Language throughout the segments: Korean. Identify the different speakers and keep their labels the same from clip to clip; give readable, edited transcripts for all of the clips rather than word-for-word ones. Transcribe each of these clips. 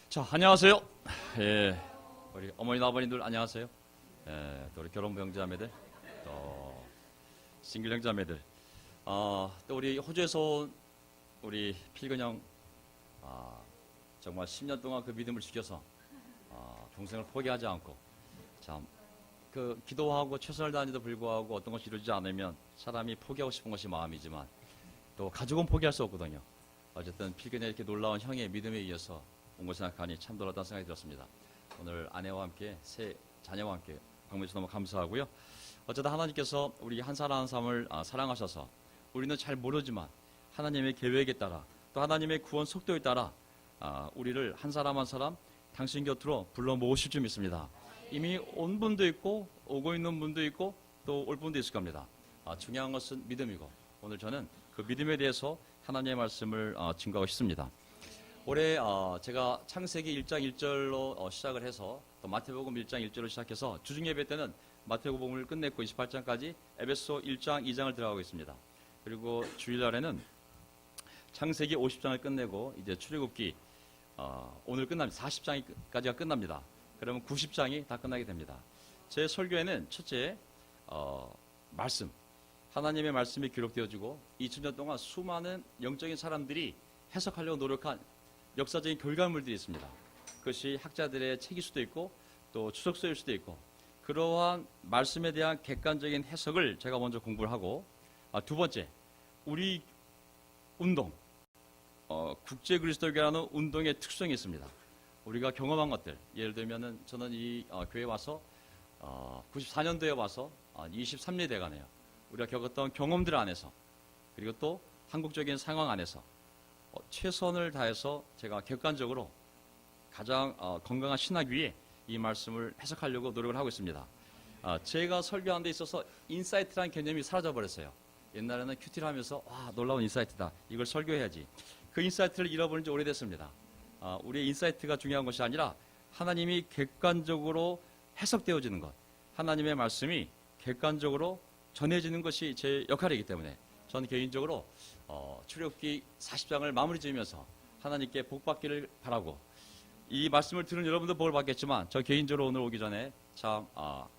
Speaker 1: 자, 안녕하세요. 예, 우리 어머니, 아버님들 안녕하세요. 예, 또 우리 결혼 병자매들, 또 싱글 형자매들, 또 우리 호주에서 온 우리 필근형, 정말 10년 동안 그 믿음을 지켜서 동생을 포기하지 않고, 참, 그 기도하고 최선을 다하는데도 불구하고 어떤 것이 이루어지지 않으면 사람이 포기하고 싶은 것이 마음이지만 또 가족은 포기할 수 없거든요. 어쨌든 필근형 이렇게 놀라운 형의 믿음에 의해서 온 걸 생각하니 참 놀랐다는 생각이 들었습니다. 오늘 아내와 함께 새 자녀와 함께 방문해 주셔서 너무 감사하고요. 어쨌든 하나님께서 우리 한 사람 한 사람을 사랑하셔서 우리는 잘 모르지만 하나님의 계획에 따라 또 하나님의 구원 속도에 따라 우리를 한 사람 한 사람 당신 곁으로 불러 모으실 줄 믿습니다. 이미 온 분도 있고 오고 있는 분도 있고 또 올 분도 있을 겁니다. 중요한 것은 믿음이고 오늘 저는 그 믿음에 대해서 하나님의 말씀을 증거하고 싶습니다. 올해 제가 창세기 1장 1절로 시작을 해서 또 마태복음 1장 1절로 시작해서 주중 예배 때는 마태복음을 끝냈고 28장까지 에베소 1장 2장을 들어가고 있습니다. 그리고 주일날에는 창세기 50장을 끝내고 이제 출애굽기 오늘 끝납니다. 40장까지가 끝납니다. 그러면 90장이 다 끝나게 됩니다. 제 설교에는 첫째 말씀, 하나님의 말씀이 기록되어지고 2000년 동안 수많은 영적인 사람들이 해석하려고 노력한 역사적인 결과물들이 있습니다. 그것이 학자들의 책일 수도 있고 또 추석서일 수도 있고 그러한 말씀에 대한 객관적인 해석을 제가 먼저 공부를 하고 두 번째, 우리 운동, 국제 그리스도교라는 운동의 특성이 있습니다. 우리가 경험한 것들, 예를 들면은 저는 이 교회에 와서 94년도에 와서 23년이 돼가네요. 우리가 겪었던 경험들 안에서 그리고 또 한국적인 상황 안에서 최선을 다해서 제가 객관적으로 가장 건강한 신학 위에 이 말씀을 해석하려고 노력을 하고 있습니다. 제가 설교하는 데 있어서 인사이트라는 개념이 사라져버렸어요. 옛날에는 큐티를 하면서 와 놀라운 인사이트다. 이걸 설교해야지. 그 인사이트를 잃어버린 지 오래됐습니다. 우리의 인사이트가 중요한 것이 아니라 하나님이 객관적으로 해석되어지는 것. 하나님의 말씀이 객관적으로 전해지는 것이 제 역할이기 때문에 저는 개인적으로 출애굽기 40장을 마무리 지으면서 하나님께 복 받기를 바라고 이 말씀을 들은 여러분도 복을 받겠지만 저 개인적으로 오늘 오기 전에 참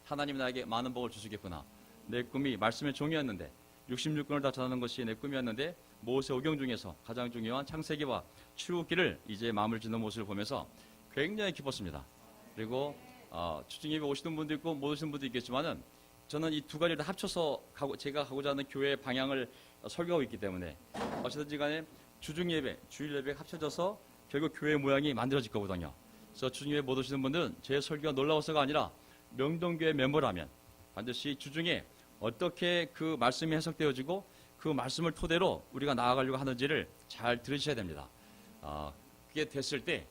Speaker 1: 하나님 나에게 많은 복을 주시겠구나. 내 꿈이 말씀의 종이었는데 66권을 다 전하는 것이 내 꿈이었는데 모세 오경 중에서 가장 중요한 창세기와 출애굽기를 이제 마무리 짓는 모습을 보면서 굉장히 기뻤습니다. 그리고 추중예배 오시는 분도 있고 못 오시는 분도 있겠지만은 저는 이 두 가지를 다 합쳐서 제가 가고자 하는 교회의 방향을 설교하고 있기 때문에 어찌든지 간에 주중예배, 주일예배가 합쳐져서 결국 교회의 모양이 만들어질 거거든요. 그래서 주중예배 못 오시는 분들은 제 설교가 놀라워서가 아니라 명동교회 멤버라면 반드시 주중에 어떻게 그 말씀이 해석되어지고 그 말씀을 토대로 우리가 나아가려고 하는지를 잘 들으셔야 됩니다. 그게 됐을 때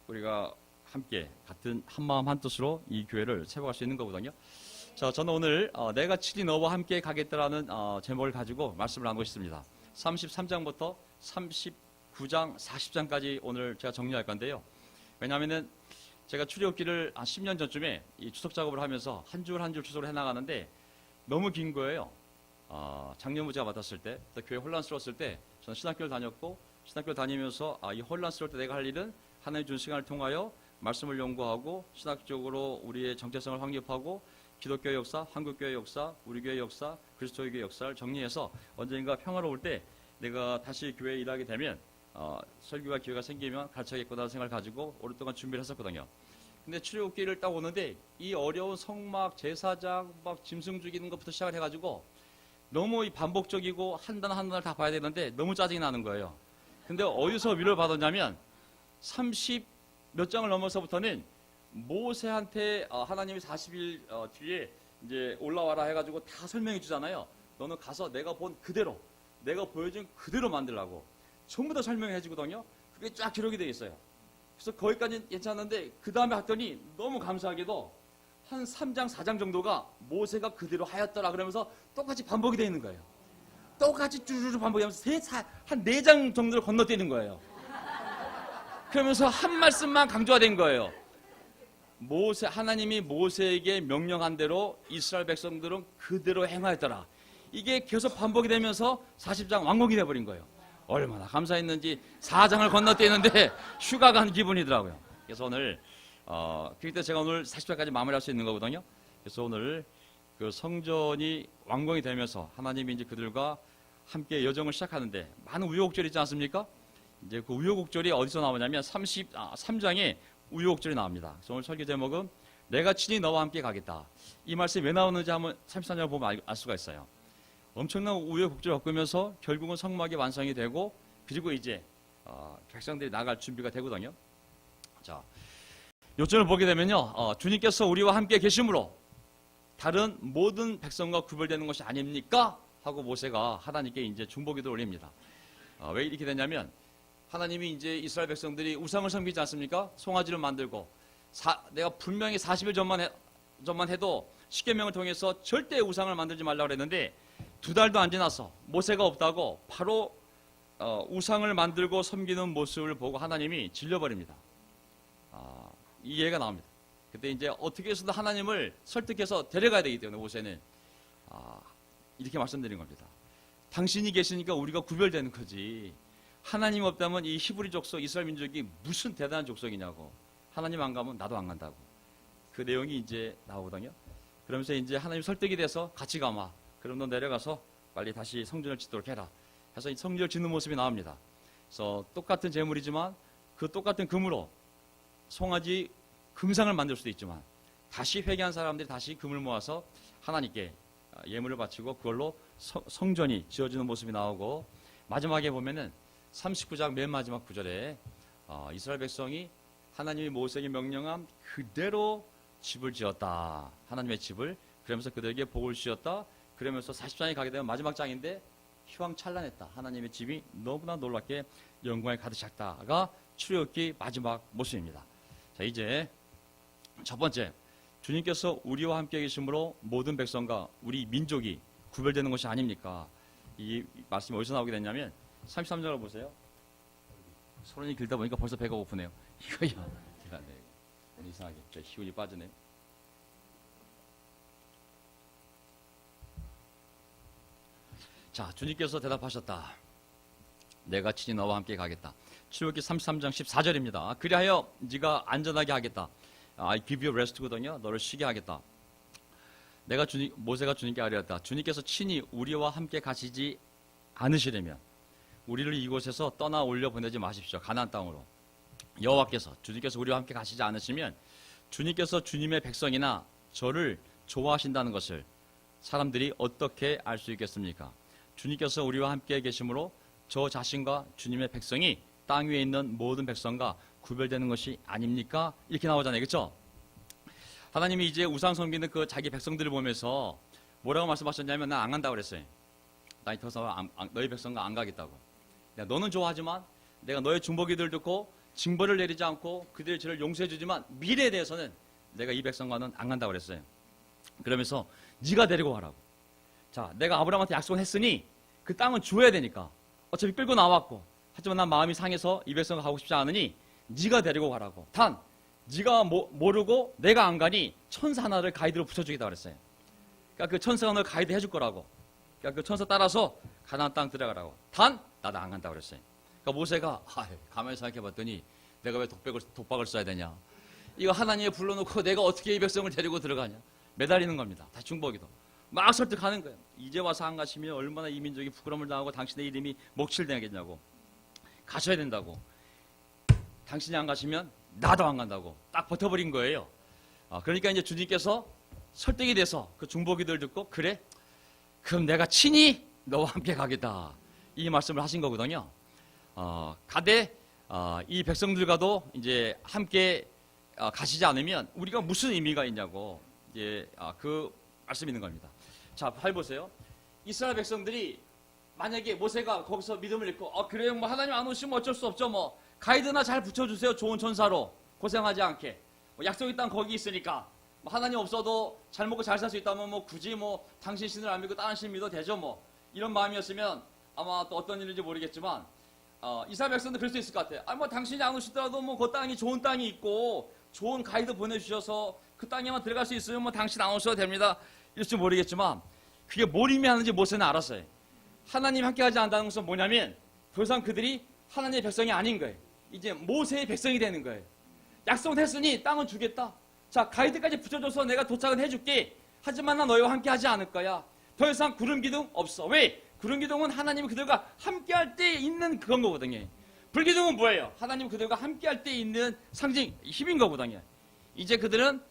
Speaker 1: 우리가 함께 같은 한마음 한뜻으로 이 교회를 세워갈 수 있는 거거든요. 자, 저는 오늘 내가 친히 너와 함께 가겠다라는 제목을 가지고 말씀을 나누고 싶습니다. 33장부터 39장, 40장까지 오늘 제가 정리할 건데요. 왜냐하면은 제가 출애굽기를 한 10년 전쯤에 이 추석 작업을 하면서 한 줄 한 줄 추석을 해나가는데 너무 긴 거예요. 작년부 제가 맡았을 때, 또 교회 혼란스러웠을 때 저는 신학교를 다녔고 신학교를 다니면서 이 혼란스러울 때 내가 할 일은 하나님 준 시간을 통하여 말씀을 연구하고 신학적으로 우리의 정체성을 확립하고 기독교의 역사, 한국교회 역사, 우리 교회 역사, 그리스도의 역사를 정리해서 언젠가 평화로 올 때 내가 다시 교회에 일하게 되면 설교가 기회가 생기면 가르쳐야겠구나 생각을 가지고 오랫동안 준비를 했었거든요. 근데 출애굽기를 딱 오는데 이 어려운 성막, 제사장, 막 짐승 죽이는 것부터 시작을 해가지고 너무 반복적이고 한 단 한 단을 다 봐야 되는데 너무 짜증이 나는 거예요. 근데 어디서 위로를 받았냐면 30 몇 장을 넘어서부터는 모세한테 하나님이 40일 뒤에 이제 올라와라 해가지고 다 설명해 주잖아요. 너는 가서 내가 본 그대로, 내가 보여준 그대로 만들라고 전부 다 설명해 주거든요. 그게 쫙 기록이 되어 있어요. 그래서 거기까지는 괜찮은데 그 다음에 했더니 너무 감사하게도 한 3장, 4장 정도가 모세가 그대로 하였더라 그러면서 똑같이 반복이 되어 있는 거예요. 똑같이 쭈르르 반복하면서 한 4장 정도를 건너뛰는 거예요. 그러면서 한 말씀만 강조가 된 거예요. 하나님이 모세에게 명령한 대로 이스라엘 백성들은 그대로 행하였더라. 이게 계속 반복이 되면서 40장 완공이 돼버린 거예요. 얼마나 감사했는지 사장을 건너뛰는데 휴가 간 기분이더라고요. 그래서 오늘 그때 제가 오늘 40절까지 마무리할 수 있는 거거든요. 그래서 오늘 그 성전이 완공이 되면서 하나님이 이제 그들과 함께 여정을 시작하는데 많은 우여곡절이 있지 않습니까? 이제 그 우여곡절이 어디서 나오냐면 33장에 우여곡절이 나옵니다. 그래서 오늘 설교 제목은 내가 친히 너와 함께 가겠다. 이 말씀이 왜 나오는지 한번 33장을 보면 알 수가 있어요. 엄청난 우여곡절을 겪으면서 결국은 성막이 완성이 되고 그리고 이제 백성들이 나갈 준비가 되거든요. 자, 요점을 보게 되면요, 주님께서 우리와 함께 계심으로 다른 모든 백성과 구별되는 것이 아닙니까? 하고 모세가 하나님께 이제 중보기도를 올립니다. 왜 이렇게 되냐면 하나님이 이제 이스라엘 백성들이 우상을 섬기지 않습니까? 송아지를 만들고 내가 분명히 40일 전만 해도 십계명을 통해서 절대 우상을 만들지 말라고 그랬는데 2달도 안 지나서 모세가 없다고 바로 우상을 만들고 섬기는 모습을 보고 하나님이 질려버립니다. 이 예가 나옵니다. 그때 이제 어떻게 해서든 하나님을 설득해서 데려가야 되기 때문에 모세는 이렇게 말씀드린 겁니다. 당신이 계시니까 우리가 구별되는 거지. 하나님 없다면 이 히브리 족속 이스라엘 민족이 무슨 대단한 족속이냐고. 하나님 안 가면 나도 안 간다고. 그 내용이 이제 나오거든요. 그러면서 이제 하나님 설득이 돼서 같이 가마. 그럼 너 내려가서 빨리 다시 성전을 짓도록 해라. 해서 이 성전을 짓는 모습이 나옵니다. 그래서 똑같은 제물이지만 그 똑같은 금으로 송아지 금상을 만들 수도 있지만 다시 회개한 사람들이 다시 금을 모아서 하나님께 예물을 바치고 그걸로 성전이 지어지는 모습이 나오고 마지막에 보면은 39장 맨 마지막 구절에 이스라엘 백성이 하나님이 모세에게 명령한 그대로 집을 지었다. 하나님의 집을. 그러면서 그들에게 복을 주셨다. 그러면서 40장이 가게 되면 마지막 장인데 휘황찬란했다. 하나님의 집이 너무나 놀랍게 영광에 가득 찼다가 출애굽기 마지막 모습입니다. 자, 이제 첫 번째, 주님께서 우리와 함께 계심으로 모든 백성과 우리 민족이 구별되는 것이 아닙니까? 이 말씀이 어디서 나오게 됐냐면 33절을 보세요. 서론이 길다 보니까 벌써 배가 고프네요. 이거요. 제가 이상하게 저 희운이 빠지네요. 자, 주님께서 대답하셨다. 내가 친히 너와 함께 가겠다. 출애굽기 33장 14절입니다. 그리하여 네가 안전하게 하겠다. I give you rest거든요. 너를 쉬게 하겠다. 모세가 주님께 아뢰었다. 주님께서 친히 우리와 함께 가시지 않으시려면 우리를 이곳에서 떠나 올려 보내지 마십시오. 가나안 땅으로. 여호와께서 주님께서 우리와 함께 가시지 않으시면 주님께서 주님의 백성이나 저를 좋아하신다는 것을 사람들이 어떻게 알 수 있겠습니까? 주님께서 우리와 함께 계심으로 저 자신과 주님의 백성이 땅 위에 있는 모든 백성과 구별되는 것이 아닙니까? 이렇게 나오잖아요. 그렇죠? 하나님이 이제 우상 섬기는 그 자기 백성들을 보면서 뭐라고 말씀하셨냐면 난 안 간다고 그랬어요. 나 더 이상 너희 백성과 안 가겠다고. 너는 좋아하지만 내가 너의 중보기도를 듣고 징벌을 내리지 않고 그들의 죄를 용서해 주지만 미래에 대해서는 내가 이 백성과는 안 간다고 그랬어요. 그러면서 네가 데리고 가라고. 자, 내가 아브라함한테 약속을 했으니 그 땅은 줘야 되니까 어차피 끌고 나왔고 하지만 난 마음이 상해서 이 백성과 가고 싶지 않으니 네가 데리고 가라고. 단 네가 모르고 내가 안 가니 천사 하나를 가이드로 붙여주겠다 그랬어요. 그러니까 그 천사가 널 가이드 해줄 거라고. 그러니까 그 천사 따라서 가나안 땅 들어가라고. 단 나도 안 간다 그랬어요. 그러니까 모세가 가만히 생각해봤더니 내가 왜 독박을 써야 되냐. 이거 하나님이 불러놓고 내가 어떻게 이 백성을 데리고 들어가냐. 매달리는 겁니다. 다시 중보기도. 막 설득하는 거예요. 이제 와서 안 가시면 얼마나 이 민족이 부끄러움을 당하고 당신의 이름이 목칠되겠냐고. 가셔야 된다고. 당신이 안 가시면 나도 안 간다고. 딱 버텨버린 거예요. 그러니까 이제 주님께서 설득이 돼서 그 중보기도를 듣고 그래? 그럼 내가 친히 너와 함께 가겠다. 이 말씀을 하신 거거든요. 가되 이 백성들과도 이제 함께 가시지 않으면 우리가 무슨 의미가 있냐고 이제 그 말씀이 있는 겁니다. 자, 잘 보세요. 이스라엘 백성들이 만약에 모세가 거기서 믿음을 잃고 그래요, 뭐 하나님 안 오시면 어쩔 수 없죠. 뭐 가이드나 잘 붙여주세요. 좋은 천사로 고생하지 않게. 뭐 약속의 땅 거기 있으니까. 뭐 하나님 없어도 잘 먹고 잘 살 수 있다면 뭐 굳이 뭐 당신 신을 안 믿고 다른 신 믿어도 되죠. 뭐 이런 마음이었으면 아마 또 어떤 일인지 모르겠지만 이스라엘 백성도 그럴 수 있을 것 같아요. 뭐 당신이 안 오시더라도 뭐 그 땅이 좋은 땅이 있고 좋은 가이드 보내주셔서 그 땅에만 들어갈 수 있으면 뭐 당신 안 오셔도 됩니다. 이럴지 모르겠지만 그게 뭘 의미하는지 모세는 알았어요. 하나님 함께 하지 않는다는 것은 뭐냐면
Speaker 2: 더 이상 그들이 하나님의 백성이 아닌 거예요. 이제 모세의 백성이 되는 거예요. 약속은 했으니 땅은 주겠다. 자, 가이드까지 붙여줘서 내가 도착은 해줄게. 하지만 나 너희와 함께 하지 않을 거야. 더 이상 구름 기둥 없어. 왜? 구름 기둥은 하나님이 그들과 함께 할 때 있는 그런 거거든요. 불기둥은 뭐예요? 하나님 그들과 함께 할 때 있는 상징, 힘인 거거든요. 이제 그들은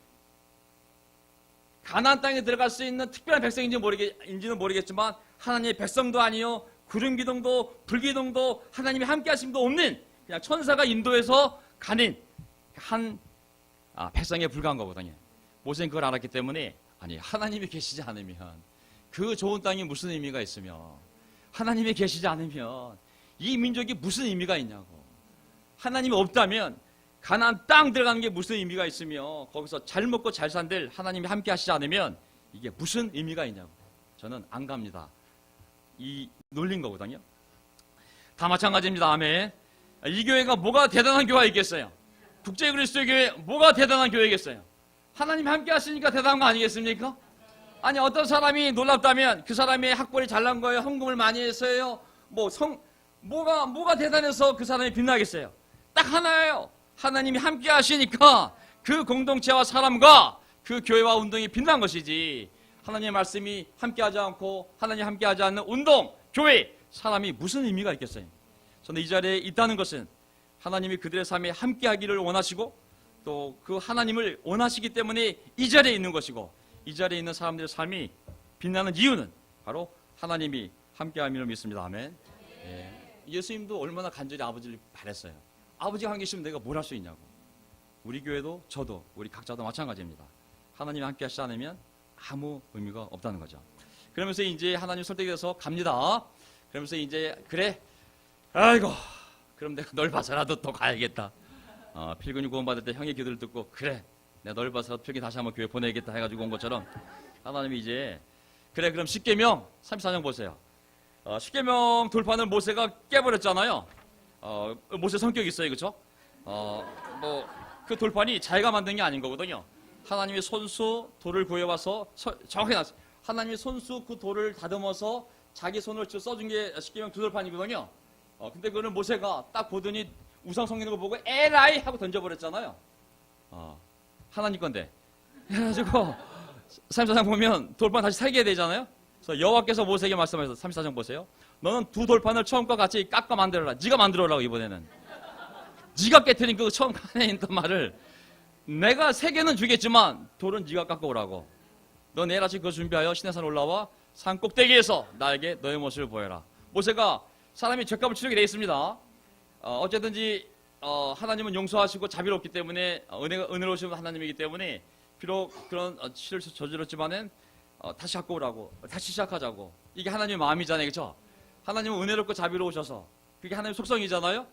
Speaker 2: 가나안 땅에 들어갈 수 있는 특별한 백성인지는 모르겠지만 하나님의 백성도 아니요, 구름 기둥도 불기둥도 하나님이 함께 하심도 없는 그냥 천사가 인도해서 가는 한 백성에 불과한 거거든요. 모세는 그걸 알았기 때문에 아니 하나님이 계시지 않으면 그 좋은 땅이 무슨 의미가 있으며 하나님이 계시지 않으면 이 민족이 무슨 의미가 있냐고. 하나님이 없다면 가나안 땅 들어가는 게 무슨 의미가 있으며 거기서 잘 먹고 잘 산들 하나님이 함께 하시지 않으면 이게 무슨 의미가 있냐고. 저는 안 갑니다. 이 놀린 거거든요. 다 마찬가지입니다. 아멘. 이 교회가 뭐가 대단한 교회가 있겠어요? 국제 그리스도 교회 뭐가 대단한 교회겠어요? 하나님 함께 하시니까 대단한 거 아니겠습니까? 아니 어떤 사람이 놀랍다면 그 사람이 학벌이 잘난 거예요? 헌금을 많이 했어요? 뭐가 대단해서 그 사람이 빛나겠어요? 딱 하나예요. 하나님이 함께 하시니까 그 공동체와 사람과 그 교회와 운동이 빛난 것이지, 하나님의 말씀이 함께하지 않고 하나님 함께하지 않는 운동, 교회, 사람이 무슨 의미가 있겠어요? 저는 이 자리에 있다는 것은 하나님이 그들의 삶에 함께하기를 원하시고 또 그 하나님을 원하시기 때문에 이 자리에 있는 것이고, 이 자리에 있는 사람들의 삶이 빛나는 이유는 바로 하나님이 함께함을 믿습니다. 아멘. 예수님도 얼마나 간절히 아버지를 바랬어요. 아버지가 한 계시면 내가 뭘 할 수 있냐고. 우리 교회도 저도 우리 각자도 마찬가지입니다. 하나님이 함께 하시지 않으면 아무 의미가 없다는 거죠. 그러면서 이제 하나님 설득해서 갑니다. 그러면서 이제 그래, 아이고 그럼 내가 널 봐서라도 또 가야겠다. 필근이 구원받을 때 형의 기도를 듣고 그래 내가 널 봐서 필근이 다시 한번 교회 보내야겠다 해가지고 온 것처럼 하나님이 이제 그래 그럼 십계명 34장 보세요. 십계명 돌판을 모세가 깨버렸잖아요. 모세 성격이 있어요, 그렇죠? 그 돌판이 자기가 만든 게 아닌 거거든요. 하나님의 손수 돌을 구해와서 정확히 나왔어요. 하나님의 손수 그 돌을 다듬어서 자기 손을 써준 게 십계명 두 돌판이거든요. 근데 그거는 모세가 딱 보더니 우상 섬기는 거 보고 에라이 하고 던져버렸잖아요. 하나님 건데. 그래가지고 34장 보면 돌판 다시 살게 되잖아요. 그래서 여호와께서 모세에게 말씀하셔서 34장 보세요. 너는 두 돌판을 처음과 같이 깎아 만들어라. 네가 만들어라고 이번에는. 네가 깨트린 그 처음 칸에 있던 말을 내가 세 개는 주겠지만 돌은 네가 깎아 오라고. 너 내일 아침 그거 준비하여 시내산 올라와 산 꼭대기에서 나에게 너의 모습을 보여라. 모세가 사람이 죄값을 치르게 되어 있습니다. 어쨌든지 하나님은 용서하시고 자비롭기 때문에 은혜로우신 하나님이기 때문에 비록 그런 실을 저질렀지만은 다시 갖고 오라고, 다시 시작하자고. 이게 하나님의 마음이잖아요, 그렇죠? 하나님은 은혜롭고 자비로우셔서 그게 하나님의 속성이잖아요.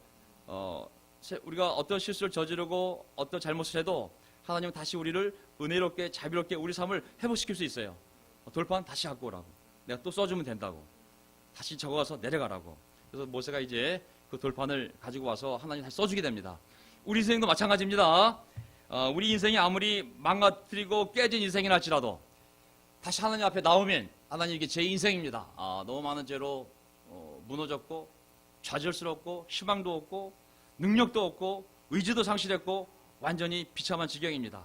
Speaker 2: 우리가 어떤 실수를 저지르고 어떤 잘못을 해도 하나님은 다시 우리를 은혜롭게 자비롭게 우리 삶을 회복시킬 수 있어요. 돌판 다시 갖고 오라고. 내가 또 써주면 된다고. 다시 적어가서 내려가라고. 그래서 모세가 이제 그 돌판을 가지고 와서 하나님 다시 써주게 됩니다. 우리 인생도 마찬가지입니다. 우리 인생이 아무리 망가뜨리고 깨진 인생이라 할지라도 다시 하나님 앞에 나오면 하나님 이게 제 인생입니다. 너무 많은 죄로 무너졌고 좌절스럽고 희망도 없고 능력도 없고 의지도 상실했고 완전히 비참한 지경입니다.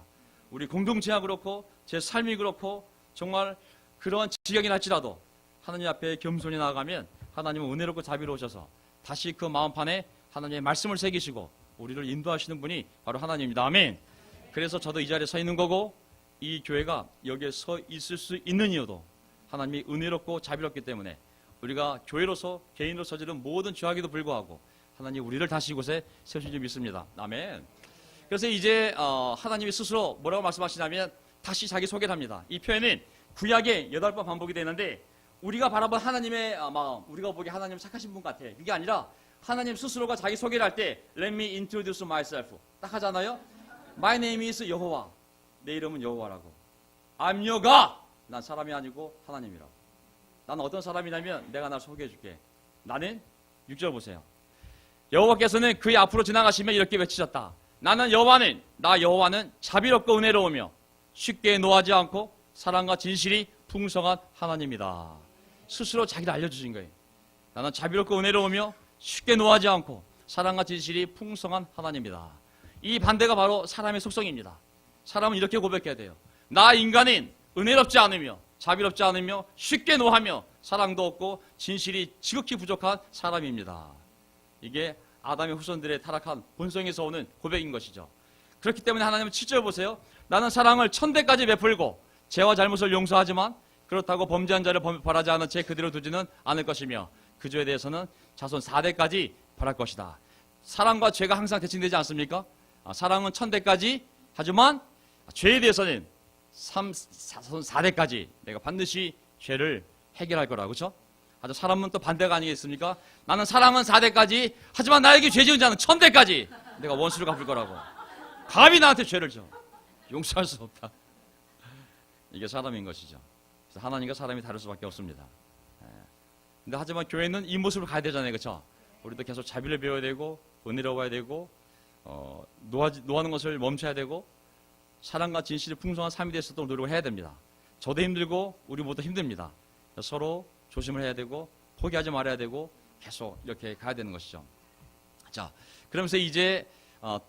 Speaker 2: 우리 공동체가 그렇고 제 삶이 그렇고 정말 그런 지경이 날지라도 하나님 앞에 겸손히 나아가면 하나님은 은혜롭고 자비로우셔서 다시 그 마음판에 하나님의 말씀을 새기시고 우리를 인도하시는 분이 바로 하나님입니다. 아멘. 그래서 저도 이 자리에 서 있는 거고 이 교회가 여기에 서 있을 수 있는 이유도 하나님이 은혜롭고 자비롭기 때문에 우리가 교회로서 개인으로 저지른 모든 죄악에도 불구하고 하나님 우리를 다시 이곳에 세우신 줄 믿습니다. 아멘. 그래서 이제 하나님이 스스로 뭐라고 말씀하시냐면 다시 자기 소개를 합니다. 이 표현은 구약에 8번 반복이 되는데 우리가 바라본 하나님의 마음, 우리가 보기에 하나님 착하신 분 같아. 그게 아니라 하나님 스스로가 자기 소개를 할 때 Let me introduce myself 딱 하잖아요. My name is 여호와. 내 이름은 여호와라고. I'm your God. 난 사람이 아니고 하나님이라고. 난 어떤 사람이냐면 내가 날 소개해 줄게. 나는 6절 보세요. 여호와께서는 그의 앞으로 지나가시며 이렇게 외치셨다. 나는 여호와는, 나 여호와는 자비롭고 은혜로우며 쉽게 노하지 않고 사랑과 진실이 풍성한 하나님이다. 스스로 자기를 알려주신 거예요. 나는 자비롭고 은혜로우며
Speaker 1: 쉽게 노하지 않고 사랑과 진실이 풍성한 하나님입니다. 이 반대가 바로 사람의 속성입니다. 사람은 이렇게 고백해야 돼요. 나 인간은 은혜롭지 않으며 자비롭지 않으며 쉽게 노하며 사랑도 없고 진실이 지극히 부족한 사람입니다. 이게 아담의 후손들의 타락한 본성에서 오는 고백인 것이죠. 그렇기 때문에 하나님은 7절 보세요. 나는 사랑을 1000대까지 베풀고 죄와 잘못을 용서하지만 그렇다고 범죄한 자를 벌하지 않은 채 그대로 두지는 않을 것이며 그 죄에 대해서는 자손 4대까지 벌할 것이다. 사랑과 죄가 항상 대칭되지 않습니까? 사랑은 1000대까지 하지만 죄에 대해서는 자손 4대까지 내가 반드시 죄를 해결할 거라. 그렇죠? 아주 사람은 또 반대가 아니겠습니까? 나는 사랑은 4대까지 하지만 나에게 죄 지은 자는 1000대까지 내가 원수를 갚을 거라고. 감히 나한테 죄를 져. 용서할 수 없다. 이게 사람인 것이죠. 그래서 하나님과 사람이 다를 수밖에 없습니다. 근데 하지만 교회는 이 모습으로 가야 되잖아요. 그렇죠? 우리도 계속 자비를 배워야 되고 은혜로워야 되고 노하는 것을 멈춰야 되고 사랑과 진실이 풍성한 삶이 될 수 있도록 노력을 해야 됩니다. 저도 힘들고 우리 모두 힘듭니다. 서로 조심을 해야 되고 포기하지 말아야 되고 계속 이렇게 가야 되는 것이죠. 자, 그러면서 이제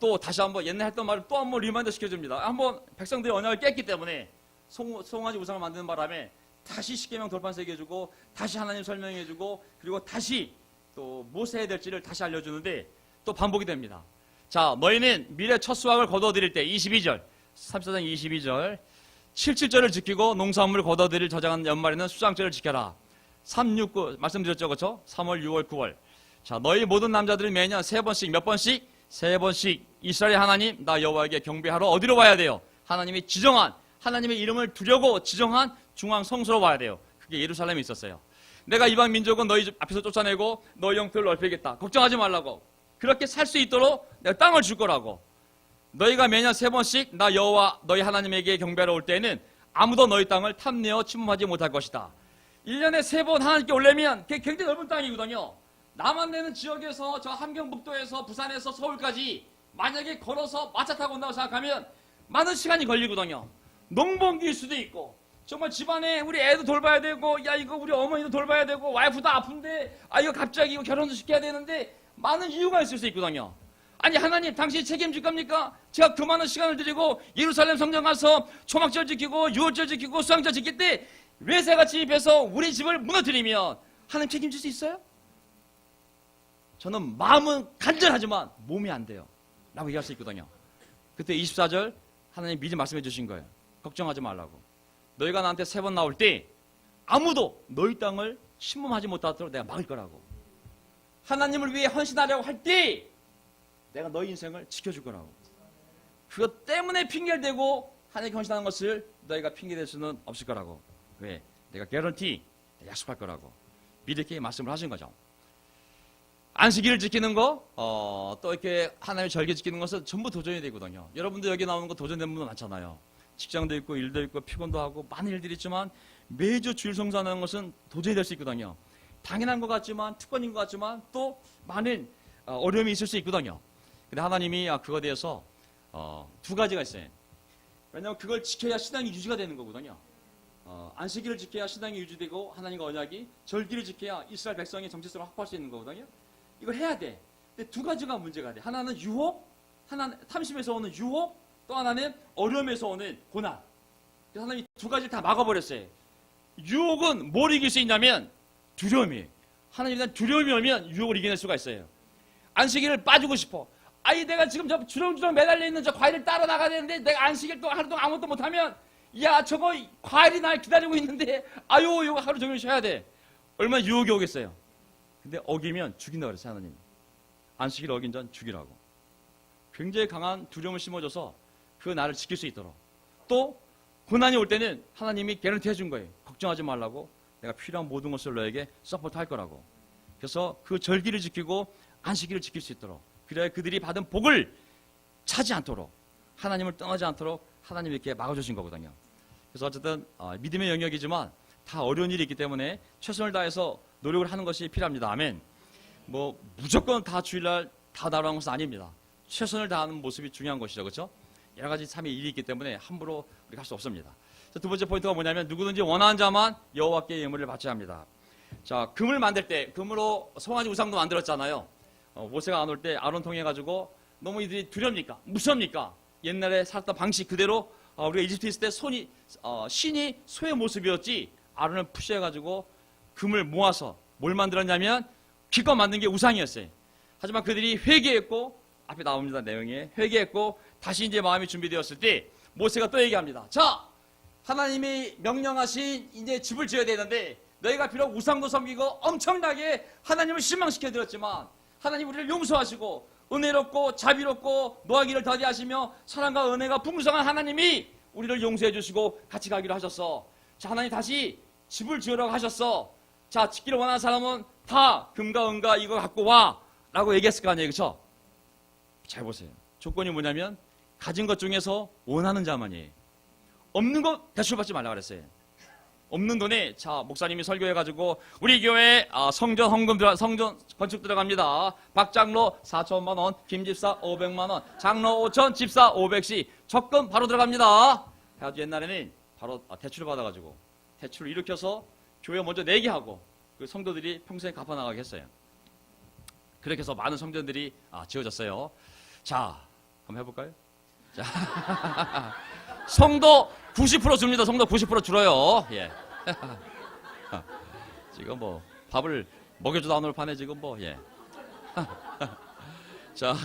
Speaker 1: 또 다시 한번 옛날 했던 말을 또 한번 리마인드 시켜줍니다. 한번 백성들이 언약을 깼기 때문에 송아지 우상을 만드는 바람에 다시 십계명 돌판세게 해주고 다시 하나님 설명해주고 그리고 다시 또 무엇을 해야 될지를 다시 알려주는데 또 반복이 됩니다. 자, 너희는 미래 첫 수확을 거둬들일 때 22절 34장 22절 77절을 지키고 농산물을 거둬들일 저장한 연말에는 수장절을 지켜라. 3, 6, 9 말씀드렸죠. 그렇죠? 3월, 6월, 9월. 자, 너희 모든 남자들이 매년 3번씩 몇 번씩? 3번씩 이스라엘 하나님 나 여호와에게 경배하러 어디로 와야 돼요? 하나님이 지정한 하나님의 이름을 두려고 지정한 중앙 성소로 와야 돼요. 그게 예루살렘에 있었어요. 내가 이방 민족은 너희 앞에서 쫓아내고 너희 영토를 넓히겠다. 걱정하지 말라고. 그렇게 살 수 있도록 내가 땅을 줄 거라고. 너희가 매년 3번씩 나 여호와 너희 하나님에게 경배하러 올 때에는 아무도 너희 땅을 탐내어 침범하지 못할 것이다. 1년에 3번 하나님께 올려면 그게 굉장히 넓은 땅이거든요. 남한 내는 지역에서 저 함경북도에서 부산에서 서울까지 만약에 걸어서 마차 타고 온다고 생각하면 많은 시간이 걸리거든요. 농번기일 수도 있고 정말 집안에 우리 애도 돌봐야 되고 야 이거 우리 어머니도 돌봐야 되고 와이프도 아픈데 이거 갑자기 이거 결혼도 시켜야 되는데 많은 이유가 있을 수 있거든요. 아니 하나님 당신이 책임질 겁니까? 제가 그 많은 시간을 드리고 예루살렘 성전 가서 초막절 지키고 유월절 지키고 수양절 지킬 때 외세같이 입해서 우리 집을 무너뜨리면 하나님 책임질 수 있어요? 저는 마음은 간절하지만 몸이 안 돼요 라고 얘기할 수 있거든요. 그때 24절 하나님 미리 말씀해 주신 거예요. 걱정하지 말라고. 너희가 나한테 3번 나올 때 아무도 너희 땅을 침범하지 못하도록 내가 막을 거라고. 하나님을 위해 헌신하려고 할 때 내가 너희 인생을 지켜줄 거라고. 그것 때문에 핑계를 대고 하나님께 헌신하는 것을 너희가 핑계댈 수는 없을 거라고. 왜? 내가 개런티 약속할 거라고. 미리 이렇게 말씀을 하신 거죠. 안식일을 지키는 거, 또 이렇게 하나님의 절기 지키는 것은 전부 도전이 되거든요. 여러분도 여기 나오는 거 도전된 분들 많잖아요. 직장도 있고 일도 있고 피곤도 하고 많은 일들이 있지만 매주 주일 성사하는 것은 도전이 될 수 있거든요. 당연한 것 같지만 특권인 것 같지만 또 많은 어려움이 있을 수 있거든요. 근데 하나님이 그거에 대해서 2가지가 있어요. 왜냐하면 그걸 지켜야 신앙이 유지가 되는 거거든요. 안식일을 지켜야 신앙이 유지되고 하나님과 언약이, 절기를 지켜야 이스라엘 백성의 정체성을 확보할 수 있는 거거든요. 이걸 해야 돼. 근데 2가지가 문제가 돼. 하나는 유혹, 하나는 탐심에서 오는 유혹, 또 하나는 어려움에서 오는 고난. 그래서 하나님이 2가지를 다 막아버렸어요. 유혹은 뭘 이길 수 있냐면 두려움이에요. 하나님에 대한 두려움이 오면 유혹을 이겨낼 수가 있어요. 안식일을 빠지고 싶어. 내가 지금 저 주렁주렁 매달려 있는 저 과일을 따러 나가야 되는데 내가 안식일 동안 하루 동안 아무것도 못하면 야 저거 과일이 날 기다리고 있는데 이거 하루 종일 쉬어야 돼. 얼마나 유혹이 오겠어요. 근데 어기면 죽인다고 그랬어요. 하나님. 안식일 어긴 자는 죽이라고. 굉장히 강한 두려움을 심어줘서 그 나를 지킬 수 있도록. 또 고난이 올 때는 하나님이 개런티 해준 거예요. 걱정하지 말라고. 내가 필요한 모든 것을 너에게 서포트 할 거라고. 그래서 그 절기를 지키고 안식일을 지킬 수 있도록. 그래야 그들이 받은 복을 차지 않도록, 하나님을 떠나지 않도록 하나님이 이렇게 막아주신 거거든요. 그래서 어쨌든 믿음의 영역이지만 다 어려운 일이 있기 때문에 최선을 다해서 노력을 하는 것이 필요합니다. 아멘. 무조건 다 주일날 다 나오는 것은 아닙니다. 최선을 다하는 모습이 중요한 것이죠. 그렇죠? 여러 가지 삶의 일이 있기 때문에 함부로 우리가 할 수 없습니다. 2번째 포인트가 뭐냐면 누구든지 원하는 자만 여호와께 예물을 바쳐야 합니다.
Speaker 2: 자, 금을 만들 때 금으로 송아지 우상도 만들었잖아요. 모세가 안 올 때 아론 통해 가지고 너무 이들이 두렵니까? 무섭니까? 옛날에 살았던 방식 그대로 우리가 이집트에 있을 때 신이 소의 모습이었지. 아론을 푸시해 가지고 금을 모아서 뭘 만들었냐면 기껏 만든 게 우상이었어요. 하지만 그들이 회개했고, 앞에 나옵니다 내용에, 회개했고 다시 이제 마음이 준비되었을 때 모세가 또 얘기합니다. 자, 하나님이 명령하신 이제 집을 지어야 되는데 너희가 비록 우상도 섬기고 엄청나게 하나님을 실망시켜 드렸지만 하나님 우리를 용서하시고 은혜롭고 자비롭고 노하기를 더디하시며 사랑과 은혜가 풍성한 하나님이 우리를 용서해 주시고 같이 가기로 하셨어. 자, 하나님 다시 집을 지으라고 하셨어. 자, 짓기를 원하는 사람은 다 금과 은과 이거 갖고 와 라고 얘기했을 거 아니에요. 그렇죠? 잘 보세요. 조건이 뭐냐면 가진 것 중에서 원하는 자만이에요. 없는 거 대출받지 말라 그랬어요. 없는 돈에, 자, 목사님이 설교해가지고 우리 교회 성전 헌금 성전 건축 들어갑니다. 박 장로 4천만 원, 김 집사 500만 원, 장로 5천, 집사 500씩 적금 바로 들어갑니다. 해가지고 옛날에는 바로 대출을 받아가지고 대출을 일으켜서 교회 먼저 내게 하고 그 성도들이 평생 갚아나가게 했어요. 그렇게 해서 많은 성전들이 지어졌어요. 자, 한번 해볼까요? 자, 성도 90% 줍니다. 성도 90% 줄어요. 예. 지금 뭐 밥을 먹여줘도 안 올 판에 지금 뭐 예. 자,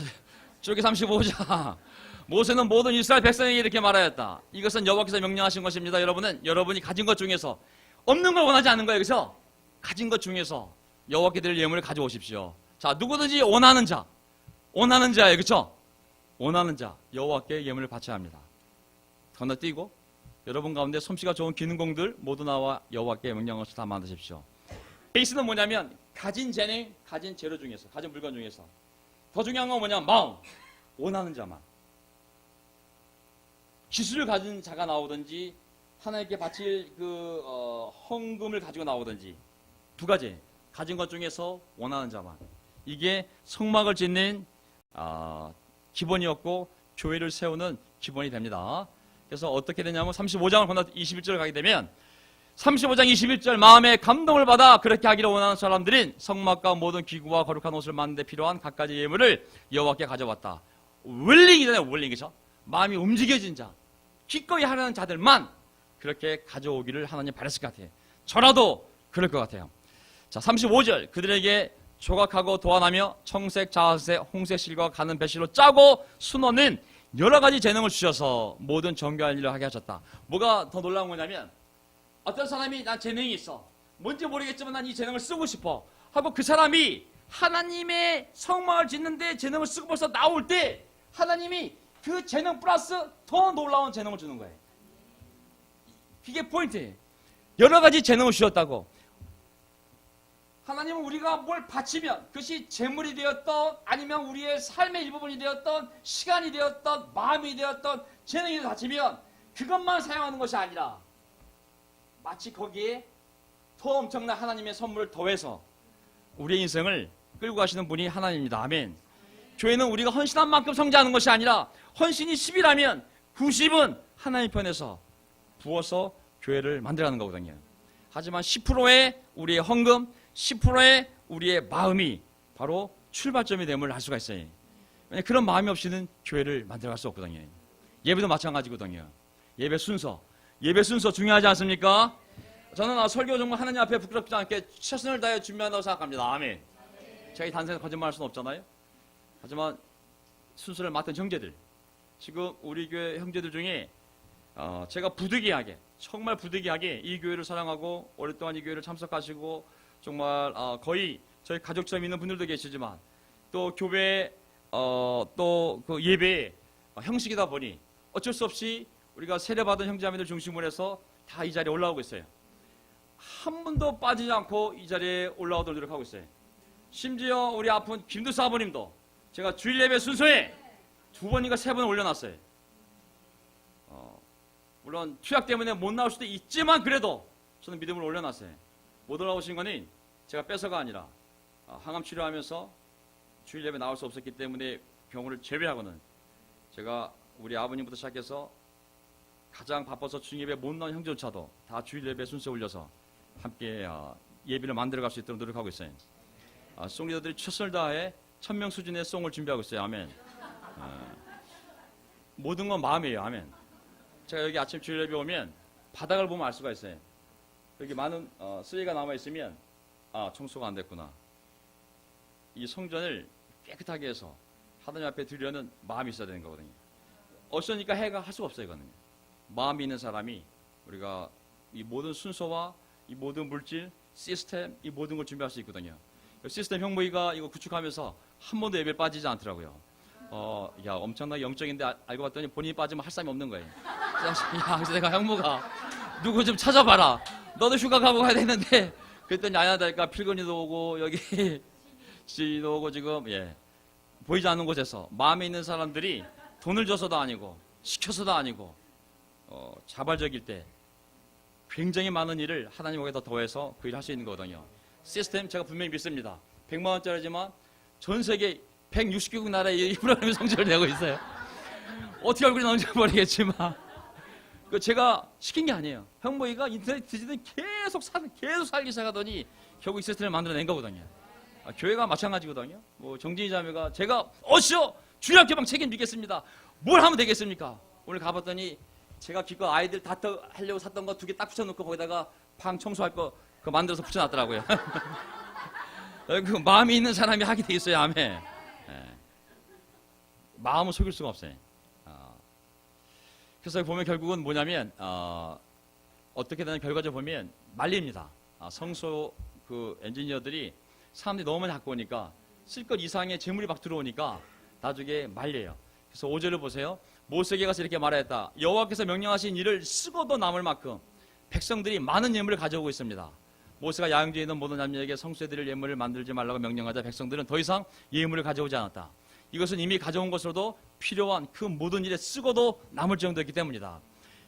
Speaker 2: 출애기 35장. 모세는 모든 이스라엘 백성에게 이렇게 말하였다. 이것은 여호와께서 명령하신 것입니다. 여러분이 가진 것 중에서 없는 걸 원하지 않는 거예요. 그래서 가진 것 중에서 여호와께 드릴 예물을 가져오십시오. 자, 누구든지 원하는 자예요. 그렇죠? 원하는 자 여호와께 예물을 바쳐야 합니다. 건너뛰고 여러분 가운데 솜씨가 좋은 기능공들 모두 나와 여호와께 명령을 다 만드십시오. 베이스는 뭐냐면 가진 재능, 가진 재료 중에서, 가진 물건 중에서 더 중요한 건 뭐냐면 마음, 원하는 자만. 기술을 가진 자가 나오든지 하나님께 바칠 헌금을 가지고 나오든지 두 가지 가진 것 중에서 원하는 자만. 이게 성막을 짓는 기본이었고 교회를 세우는 기본이 됩니다. 그래서 어떻게 되냐면 35장을 건너 21절 가게 되면 35장 21절 마음에 감동을 받아 그렇게 하기를 원하는 사람들은 성막과 모든 기구와 거룩한 옷을 만드는 데 필요한 갖가지 예물을 여호와께 가져왔다. 윌링이잖아요. 윌링. 그죠? 마음이 움직여진 자, 기꺼이 하려는 자들만 그렇게 가져오기를 하나님 바랬을 것 같아요. 저라도 그럴 것 같아요. 자, 35절 그들에게 조각하고 도안하며 청색, 자색, 홍색 실과 가는 배실로 짜고 수놓는 여러 가지 재능을 주셔서 모든 정교한 일을 하게 하셨다. 뭐가 더 놀라운 거냐면 어떤 사람이 난 재능이 있어. 뭔지 모르겠지만 난 이 재능을 쓰고 싶어. 하고 그 사람이 하나님의 성막을 짓는데 재능을 쓰고 벌써 나올 때 하나님이 그 재능 플러스 더 놀라운 재능을 주는 거예요. 그게 포인트예요. 여러 가지 재능을 주셨다고. 하나님은 우리가 뭘 바치면 그것이 재물이 되었던 아니면 우리의 삶의 일부분이 되었던 시간이 되었던 마음이 되었던 재능이 바치면 그것만 사용하는 것이 아니라 마치 거기에 더 엄청난 하나님의 선물을 더해서 우리의 인생을 끌고 가시는 분이 하나님입니다. 아멘. 교회는 우리가 헌신한 만큼 성장하는 것이 아니라 헌신이 10이라면 90은 하나님 편에서 부어서 교회를 만들어가는 거거든요. 하지만 10%의 우리의 헌금, 10%의 우리의 마음이 바로 출발점이 됨을 알 수가 있어요. 그런 마음이 없이는 교회를 만들어갈 수 없거든요. 예배도 마찬가지거든요. 예배 순서 중요하지 않습니까? 저는 설교 정말 하나님 앞에 부끄럽지 않게 최선을 다해 준비한다고 생각합니다. 아멘. 저희 단순히 거짓말할 수는 없잖아요. 하지만 순서를 맡은 형제들, 지금 우리 교회 형제들 중에 제가 부득이하게, 정말 부득이하게 이 교회를 사랑하고 오랫동안 이 교회를 참석하시고 정말 거의 저희 가족처럼 있는 분들도 계시지만 또 교회 또 그 예배 형식이다 보니 어쩔 수 없이 우리가 세례받은 형제자매들 중심으로 해서 다 이 자리에 올라오고 있어요. 한 분도 빠지지 않고 이 자리에 올라오도록 노력하고 있어요. 심지어 우리 아픈 김두수 아버님도 제가 주일 예배 순서에 2번인가 3번 올려놨어요. 물론 투약 때문에 못 나올 수도 있지만 그래도 저는 믿음을 올려놨어요. 못 올라오신 거는 제가 뺏어가 아니라 항암 치료하면서 주일 예배 나올 수 없었기 때문에 병원을 제외하고는 제가 우리 아버님부터 시작해서 가장 바빠서 주일 예배 못 나온 형제조차도 다 주일 예배 순서에 올려서 함께
Speaker 1: 예비를 만들어갈 수 있도록 노력하고 있어요. 송리더들이 최선을 다해 1000명 수준의 송을 준비하고 있어요. 아멘. 모든 건 마음이에요. 아멘. 제가 여기 아침 주일 예배 오면 바닥을 보면 알 수가 있어요. 여기 많은 쓰레기가 남아 있으면 청소가 안 됐구나. 이 성전을 깨끗하게 해서 하나님 앞에 드리려는 마음이 있어야 되는 거거든요. 어쩌니까 해가 할 수가 없어요. 이거는 마음이 있는 사람이 우리가 이 모든 순서와 이 모든 물질, 시스템, 이 모든 걸 준비할 수 있거든요. 시스템 형무이가 이거 구축하면서 한 번도 예배에 빠지지 않더라고요. 야, 엄청나게 영적인데 알고 봤더니 본인이 빠지면 할 사람이 없는 거예요. 야, 그래서 내가 형무가 누구 좀 찾아봐라. 너도 휴가 가고 가야 되는데 그랬더니 아야다니까 필근이도 오고 여기 지도 오고 지금 보이지 않는 곳에서 마음에 있는 사람들이 돈을 줘서도 아니고 시켜서도 아니고 자발적일 때 굉장히 많은 일을 하나님 거기에 더해서 그 일을 할 수 있는 거거든요. 시스템 제가 분명히 믿습니다. 100만 원짜리지만 전 세계 160개국 나라에 이 프로그램이 성적을 내고 있어요. 어떻게 얼굴이 나오는지 모르겠지만 그 제가 시킨 게 아니에요. 형모이가 인터넷 뒤지든 계속 살기 시작하더니 결국 이 시스템을 만들어낸 거거든요. 교회가 마찬가지거든요. 뭐 정진희 자매가 제가 어시오 주일학교방 책임지겠습니다. 뭘 하면 되겠습니까? 오늘 가봤더니 제가 기껏 아이들 다 하려고 샀던 거 2개 딱 붙여놓고 거기다가 방 청소할 거 그거 만들어서 붙여놨더라고요. 그 마음이 있는 사람이 하게 돼 있어요. 아멘. 마음을 속일 수가 없어요. 그래서 보면 결국은 뭐냐면 어떻게 되는 결과적으로 보면 말립니다. 성소 그 엔지니어들이 사람들이 너무 많이 갖고 오니까 쓸 것 이상의 재물이 막 들어오니까 나중에 말려요. 그래서 5절을 보세요. 모세에게 가서 이렇게 말하였다. 여호와께서 명령하신 일을 쓰고도 남을 만큼 백성들이 많은 예물을 가져오고 있습니다. 모세가 야영지에 있는 모든 남녀에게 성소에 드릴 예물을 만들지 말라고 명령하자 백성들은 더 이상 예물을 가져오지 않았다. 이것은 이미 가져온 것으로도 필요한 그 모든 일에 쓰고도 남을 정도였기 때문이다.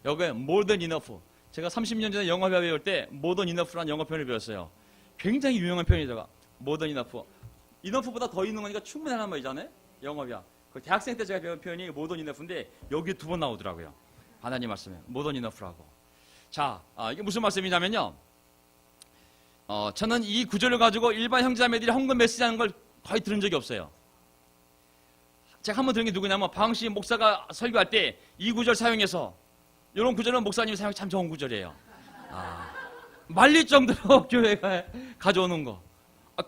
Speaker 1: 여기 more than enough. 제가 30년 전에 영어 배울 때 more than enough라는 영어 표현을 배웠어요. 굉장히 유명한 표현이다가 more than enough. enough보다 더 있는 거니까 충분하단 말이잖아요. 영어야. 그 대학생 때 제가 배운 표현이 more than enough인데 여기 2번 나오더라고요. 하나님 말씀에 more than enough라고. 자, 이게 무슨 말씀이냐면요. 저는 이 구절을 가지고 일반 형제자매들이 헌금 메시지하는 걸 거의 들은 적이 없어요. 제가 한 번 들은 게 누구냐면 방시 목사가 설교할 때 이 구절 사용해서 이런 구절은 목사님이 사용해 참 좋은 구절이에요. 말릴 정도로 교회가 가져오는 거.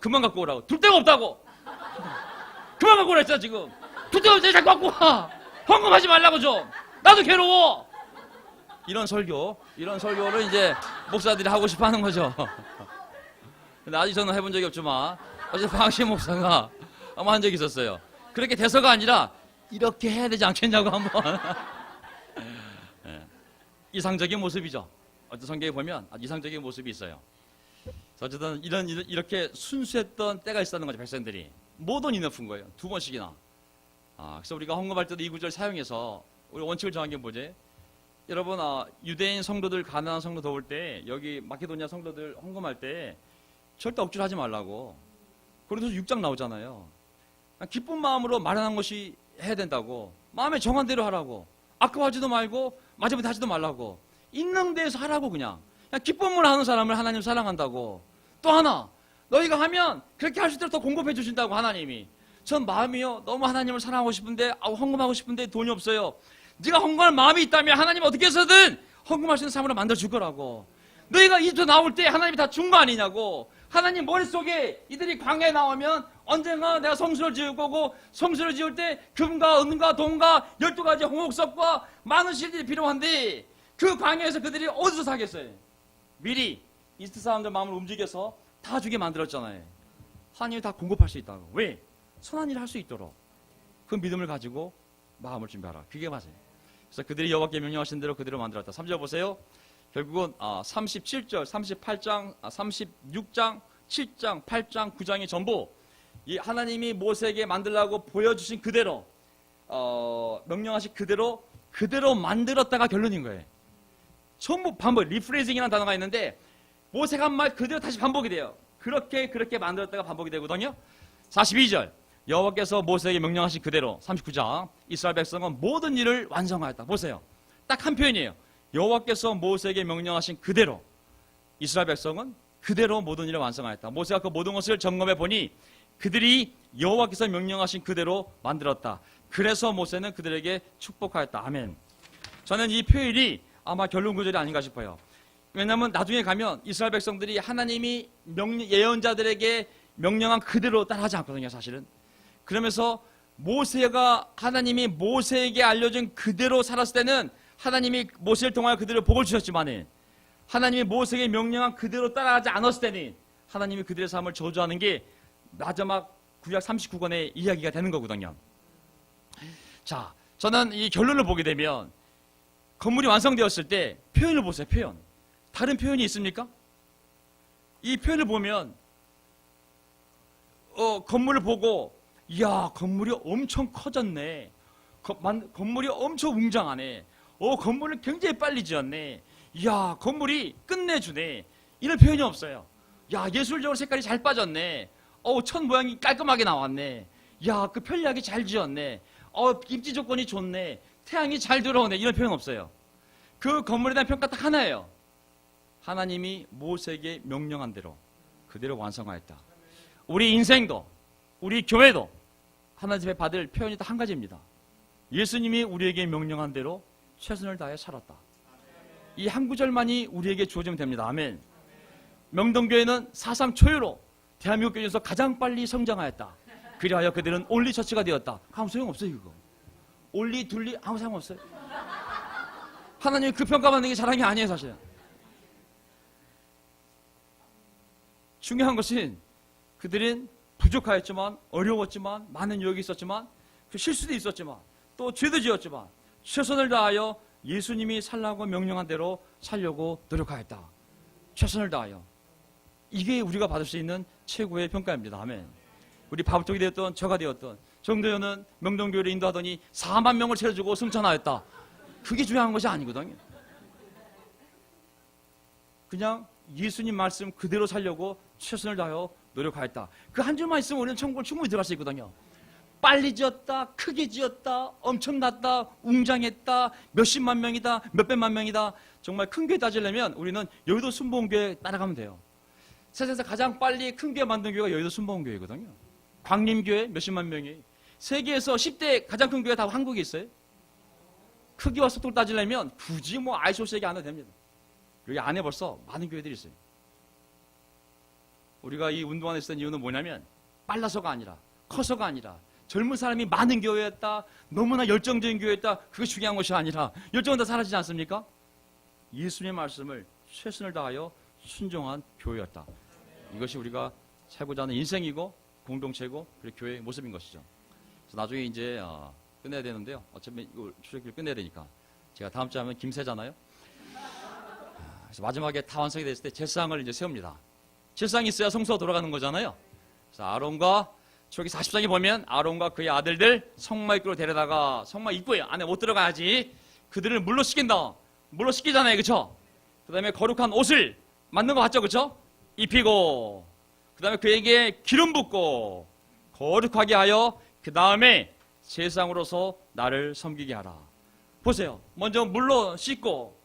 Speaker 1: 그만 갖고 오라고. 둘 데가 없다고. 그만 갖고 오라 했잖아 지금. 둘 데가 없지 자꾸 갖고 와. 헌금하지 말라고 좀. 나도 괴로워. 이런 설교를 이제 목사들이 하고 싶어 하는 거죠. 근데 아직 저는 해본 적이 없지만 어제 방시 목사가 아마 한 적이 있었어요. 그렇게 돼서가 아니라 이렇게 해야 되지 않겠냐고 한번. 이상적인 모습이죠. 어떤 성경에 보면 아주 이상적인 모습이 있어요. 어쨌든 이렇게 순수했던 때가 있었는 거죠. 백성들이 모든 인업인 거예요. 2번씩이나. 그래서 우리가 헌금할 때도 이 구절 사용해서 우리 원칙을 정한 게 뭐지? 여러분 유대인 성도들 가난한 성도 도울 때 여기 마케도니아 성도들 헌금할 때 절대 억지로 하지 말라고. 그래서 6장 나오잖아요. 기쁜 마음으로 마련한 것이 해야 된다고. 마음에 정한 대로 하라고. 아까워하지도 말고 마지못해 하지도 말라고. 있는 데에서 하라고 그냥 기쁨을 하는 사람을 하나님 사랑한다고. 또 하나 너희가 하면 그렇게 할 수 있도록 더 공급해 주신다고 하나님이. 전 마음이요 너무 하나님을 사랑하고 싶은데 헌금하고 싶은데 돈이 없어요. 네가 헌금할 마음이 있다면 하나님 어떻게 해서든 헌금할 수 있는 삶으로 만들어 줄 거라고. 너희가 이집트 나올 때 하나님이 다 준 거 아니냐고. 하나님 머릿속에 이들이 광야에 나오면 언젠가 내가 성수를 지을 거고 성수를 지을 때 금과 은과 동과 12가지 홍옥석과 많은 실들이 필요한데 그 광야에서 그들이 어디서 사겠어요? 미리 이집트 사람들 마음을 움직여서 다 주게 만들었잖아요. 하나님이 다 공급할 수 있다고. 왜? 선한 일을 할 수 있도록. 그 믿음을 가지고 마음을 준비하라. 그게 맞아요. 그래서 그들이 여호와께 명령하신 대로 그대로 만들었다. 3절 보세요. 결국은 37절, 38장, 36장, 7장, 8장, 9장이 전부 이 하나님이 모세에게 만들라고 보여주신 그대로 명령하신 그대로 만들었다가 결론인 거예요. 전부 반복, 리프레이징이라는 단어가 있는데 모세가 한 말 그대로 다시 반복이 돼요. 그렇게 만들었다가 반복이 되거든요. 42절 여호와께서 모세에게 명령하신 그대로 39장 이스라엘 백성은 모든 일을 완성하였다. 보세요. 딱 한 표현이에요. 여호와께서 모세에게 명령하신 그대로 이스라엘 백성은
Speaker 2: 그대로 모든 일을 완성하였다. 모세가 그 모든 것을 점검해 보니 그들이 여호와께서 명령하신 그대로 만들었다. 그래서 모세는 그들에게 축복하였다. 아멘. 저는 이 표현이 아마 결론 구절이 아닌가 싶어요. 왜냐하면 나중에 가면 이스라엘 백성들이 하나님이 예언자들에게 명령한 그대로 따라하지 않거든요, 사실은. 그러면서 모세가 하나님이 모세에게 알려준 그대로 살았을 때는 하나님이 모세를 통하여 그대로 복을 주셨지만 하나님이 모세에게 명령한 그대로 따라하지 않았을 때는 하나님이 그들의 삶을 저주하는 게 마지막 구약 39권의 이야기가 되는 거거든요. 자, 저는 이 결론을 보게 되면 건물이 완성되었을 때 표현을 보세요. 표현. 다른 표현이 있습니까? 이 표현을 보면 건물을 보고 이야, 건물이 엄청 커졌네. 건물이 엄청 웅장하네. 건물을 굉장히 빨리 지었네. 이야, 건물이 끝내주네. 이런 표현이 없어요. 야, 예술적으로 색깔이 잘 빠졌네. 천 모양이 깔끔하게 나왔네. 야, 그 편리하게 잘 지었네. 입지 조건이 좋네. 태양이 잘 들어오네. 이런 표현 없어요. 그 건물에 대한 평가 딱 하나예요. 하나님이 모세에게 명령한 대로 그대로 완성하였다. 우리 인생도 우리 교회도 하나님 앞에 받을 표현이 딱 한 가지입니다. 예수님이 우리에게 명령한 대로 최선을 다해 살았다. 이 한 구절만이 우리에게 주어지면 됩니다. 아멘. 명동교회는 사상 초유로 대한민국 교회에서 가장 빨리 성장하였다. 그리하여 그들은 올리 처치가 되었다. 아무 소용없어요, 그거. 올리, 둘리 아무 소용없어요. 하나님이 그 평가받는 게 자랑이 아니에요, 사실. 중요한 것은 그들은 부족하였지만, 어려웠지만, 많은 유혹이 있었지만, 그 실수도 있었지만, 또 죄도 지었지만, 최선을 다하여 예수님이 살라고 명령한 대로 살려고 노력하였다. 최선을 다하여. 이게 우리가 받을 수 있는 최고의 평가입니다. 아멘. 우리 바보쪽이 되었던 저가 되었던 정도현은 명동교회를 인도하더니 4만 명을 채워주고 승천하였다. 그게 중요한 것이 아니거든요. 그냥 예수님 말씀 그대로 살려고 최선을 다하여 노력하였다. 그 한 줄만 있으면 우리는 천국을 충분히 들어갈 수 있거든요. 빨리 지었다, 크게 지었다, 엄청났다, 웅장했다, 몇십만 명이다, 몇백만 명이다. 정말 큰 교회 따지려면 우리는 여의도 순복음교회 따라가면 돼요. 세상에서 가장 빨리 큰 교회 만든 교회가 여의도 순복음교회거든요. 광림교회 몇십만 명이. 세계에서 10대 가장 큰 교회 다 한국에 있어요. 크기와 속도를 따지려면 굳이 아이소스 얘기 안 해도 됩니다. 여기 안에 벌써 많은 교회들이 있어요. 우리가 이 운동안에 있었던 이유는 뭐냐면 빨라서가 아니라 커서가 아니라 젊은 사람이 많은 교회였다, 너무나 열정적인 교회였다, 그게 중요한 것이 아니라 열정은 다 사라지지 않습니까? 예수님의 말씀을 최선을 다하여 순종한 교회였다. 이것이 우리가 살고자 하는 인생이고 공동체고 그리고 교회의 모습인 것이죠. 그래서 나중에 이제 끝내야 되는데요. 어차피 이거 출애굽기를 끝내야 되니까 제가 다음 주에 하면 김새잖아요. 그래서 마지막에 다 완성이 됐을 때 제사장을 이제 세웁니다. 제사장이 있어야 성소가 돌아가는 거잖아요. 그래서 아론과 저기 40장에 보면 아론과 그의 아들들 성막 입구로 데려다가 성막 입구에 안에 못 들어가야지 그들을 물로 씻긴다. 물로 씻기잖아요, 그렇죠? 그 다음에 거룩한 옷을 만든 거 같죠, 그렇죠? 입히고 그 다음에 그에게 기름 붓고 거룩하게 하여 그 다음에 제사장으로서 나를 섬기게 하라. 보세요. 먼저 물로 씻고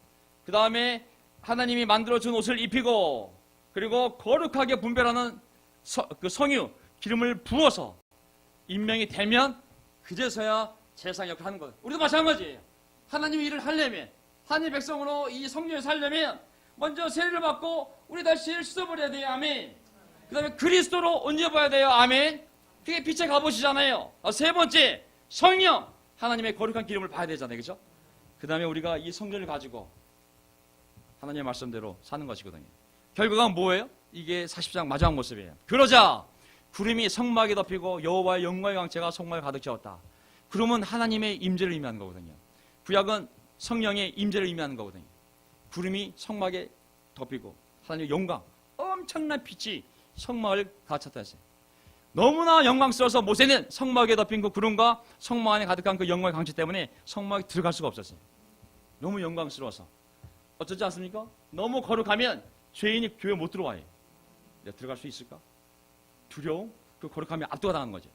Speaker 2: 그 다음에 하나님이 만들어준 옷을 입히고 그리고 거룩하게 분별하는 그 성유 기름을 부어서 임명이 되면 그제서야 제사장 역할을 하는 거예요. 우리도 마찬가지예요. 하나님의 일을 하려면 하나님의 백성으로 이 성령에 살려면 먼저 세례를 받고 우리 다시 죄를 씻어버려야 돼요. 아멘. 그 다음에 그리스도로 얹어봐야 돼요. 아멘. 그게 빛의 갑옷이잖아요. 세 번째 성령 하나님의 거룩한 기름을 봐야 되잖아요. 그렇죠? 그 다음에 우리가 이 성령을 가지고 하나님의 말씀대로 사는 것이거든요. 결과가 뭐예요? 이게 40장 마지막 모습이에요. 그러자 구름이 성막에 덮이고 여호와의 영광의 광채가 성막을 가득 채웠다. 구름은 하나님의 임재를 의미하는 거거든요. 구약은 성령의 임재를 의미하는 거거든요. 구름이 성막에 덮이고 하나님의 영광, 엄청난 빛이 성막을 가득 했어요. 너무나 영광스러워서 모세는 성막에 덮인 그 구름과 성막 안에 가득한 그 영광의 광채 때문에 성막에 들어갈 수가 없었어요. 너무 영광스러워서. 어쩌지 않습니까? 너무 거룩하면 죄인이 교회 못 들어와요. 내가 들어갈 수 있을까? 두려움? 그 거룩함이 압도가 당하는 거죠.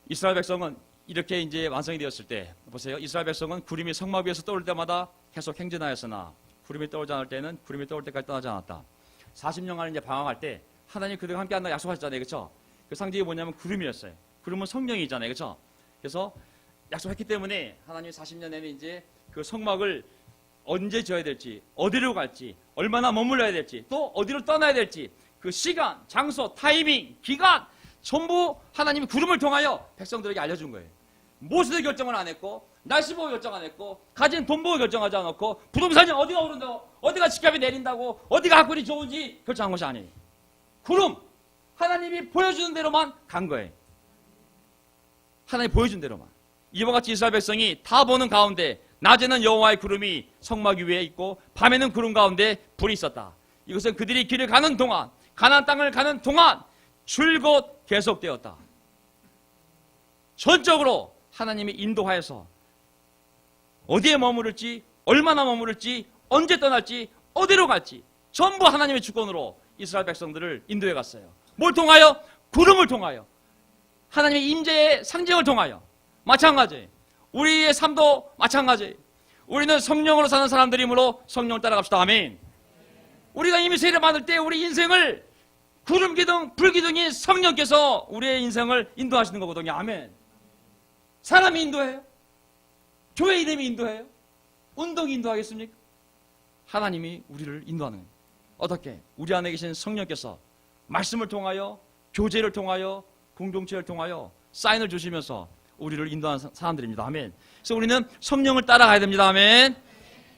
Speaker 2: 이스라엘 백성은 이렇게 이제 완성이 되었을 때 보세요. 이스라엘 백성은 구름이 성막 위에서 떠올 때마다 계속 행진하였으나
Speaker 1: 구름이 떠오르지 않을 때는 구름이 떠올 때까지 떠나지 않았다. 40년간 이제 방황할 때 하나님 그들과 함께 한다 약속하셨잖아요. 그렇죠? 그 상징이 뭐냐면 구름이었어요. 구름은 성령이잖아요. 그렇죠? 그래서 약속했기 때문에 하나님이 40년 내내 이제 그 성막을 언제 지어야 될지, 어디로 갈지, 얼마나 머물러야 될지, 또 어디로 떠나야 될지, 그 시간, 장소, 타이밍, 기간 전부 하나님이 구름을 통하여 백성들에게 알려준 거예요. 무엇을 결정을 안 했고, 날씨 보고 결정 안 했고, 가진 돈 보고 결정하지 않았고, 부동산이 어디가 오른다고, 어디가 집값이 내린다고, 어디가 학군이 좋은지 결정한 것이 아니에요. 구름, 하나님이 보여주는 대로만 간 거예요. 하나님이 보여준 대로만. 이와 같이 이스라엘 백성이 다 보는 가운데 낮에는 여호와의 구름이 성막 위에 있고 밤에는 구름 가운데 불이 있었다. 이것은 그들이 길을 가는 동안, 가나안 땅을 가는 동안 줄곧 계속되었다. 전적으로 하나님이 인도하여서 어디에 머무를지, 얼마나 머무를지, 언제 떠날지, 어디로 갈지 전부 하나님의 주권으로 이스라엘 백성들을 인도해 갔어요. 뭘 통하여? 구름을 통하여. 하나님의 임재의 상징을 통하여. 마찬가지. 우리의 삶도 마찬가지. 우리는 성령으로 사는 사람들이므로 성령을 따라갑시다. 아멘. 우리가 이미 세례 받을 때 우리 인생을 구름 기둥, 불 기둥인 성령께서 우리의 인생을 인도하시는 거거든요. 아멘. 사람이 인도해요? 교회 이름이 인도해요? 운동이 인도하겠습니까? 하나님이 우리를 인도하는 거예요. 어떻게? 우리 안에 계신 성령께서 말씀을 통하여, 교제를 통하여, 공동체를 통하여 사인을 주시면서 우리를 인도하는 사람들입니다. 아멘. 그래서 우리는 성령을 따라가야 됩니다. 아멘.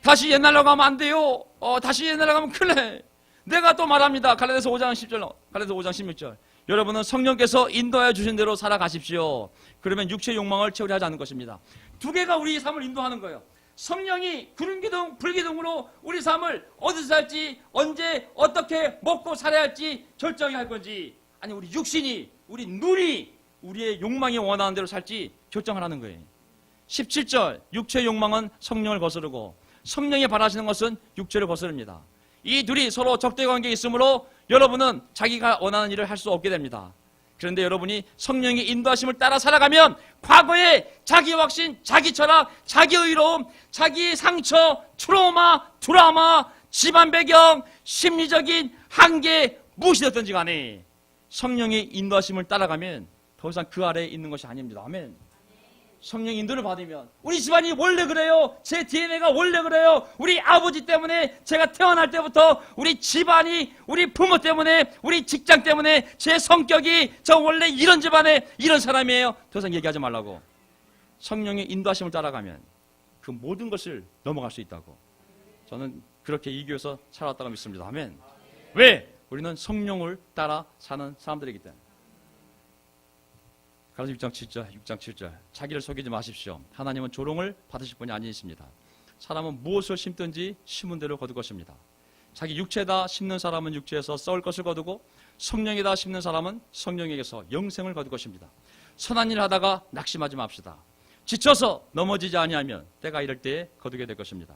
Speaker 1: 다시 옛날로 가면 안 돼요. 다시 옛날로 가면 큰일 나. 내가 또 말합니다. 갈라디아서 5장 10절, 갈라디아서 5장 16절. 여러분은 성령께서 인도하여 주신 대로 살아가십시오. 그러면 육체의 욕망을 채우려 하지 않는 것입니다. 두 개가 우리 삶을 인도하는 거예요. 성령이 구름기둥, 불기둥으로 우리 삶을 어디서 살지, 언제, 어떻게 먹고 살아야 할지 결정해야 할 건지, 아니 우리 육신이, 우리 눈이 우리의 욕망이 원하는 대로 살지 결정하라는 거예요. 17절, 육체의 욕망은 성령을 거스르고 성령이 바라시는 것은 육체를 거스릅니다. 이 둘이 서로 적대 관계에 있으므로 여러분은 자기가 원하는 일을 할 수 없게 됩니다. 그런데 여러분이 성령의 인도하심을 따라 살아가면 과거의 자기 확신, 자기 철학, 자기 의로움, 자기 상처, 트라우마, 드라마, 집안 배경, 심리적인 한계, 무엇이 됐든지 간에 성령의 인도하심을 따라가면 더 이상 그 아래에 있는 것이 아닙니다. 아멘. 성령 인도를 받으면 우리 집안이 원래 그래요. 제 DNA가 원래 그래요. 우리 아버지 때문에 제가 태어날 때부터 우리 집안이 우리 부모 때문에 우리 직장 때문에 제 성격이 저 원래 이런 집안에 이런 사람이에요. 더 이상 얘기하지 말라고. 성령의 인도하심을 따라가면 그 모든 것을 넘어갈 수 있다고. 저는 그렇게 이 교회에서 살아왔다고 믿습니다. 아멘. 왜? 우리는 성령을 따라 사는 사람들이기 때문에. 갈라디아서 6장 7절. 자기를 속이지 마십시오. 하나님은 조롱을 받으실 분이 아니십니다. 사람은 무엇을 심든지 심은 대로 거둘 것입니다. 자기 육체에다 심는 사람은 육체에서 썩을 것을 거두고 성령에다 심는 사람은 성령에게서 영생을 거둘 것입니다. 선한 일을 하다가 낙심하지 맙시다. 지쳐서 넘어지지 아니하면 때가 이럴 때에 거두게 될 것입니다.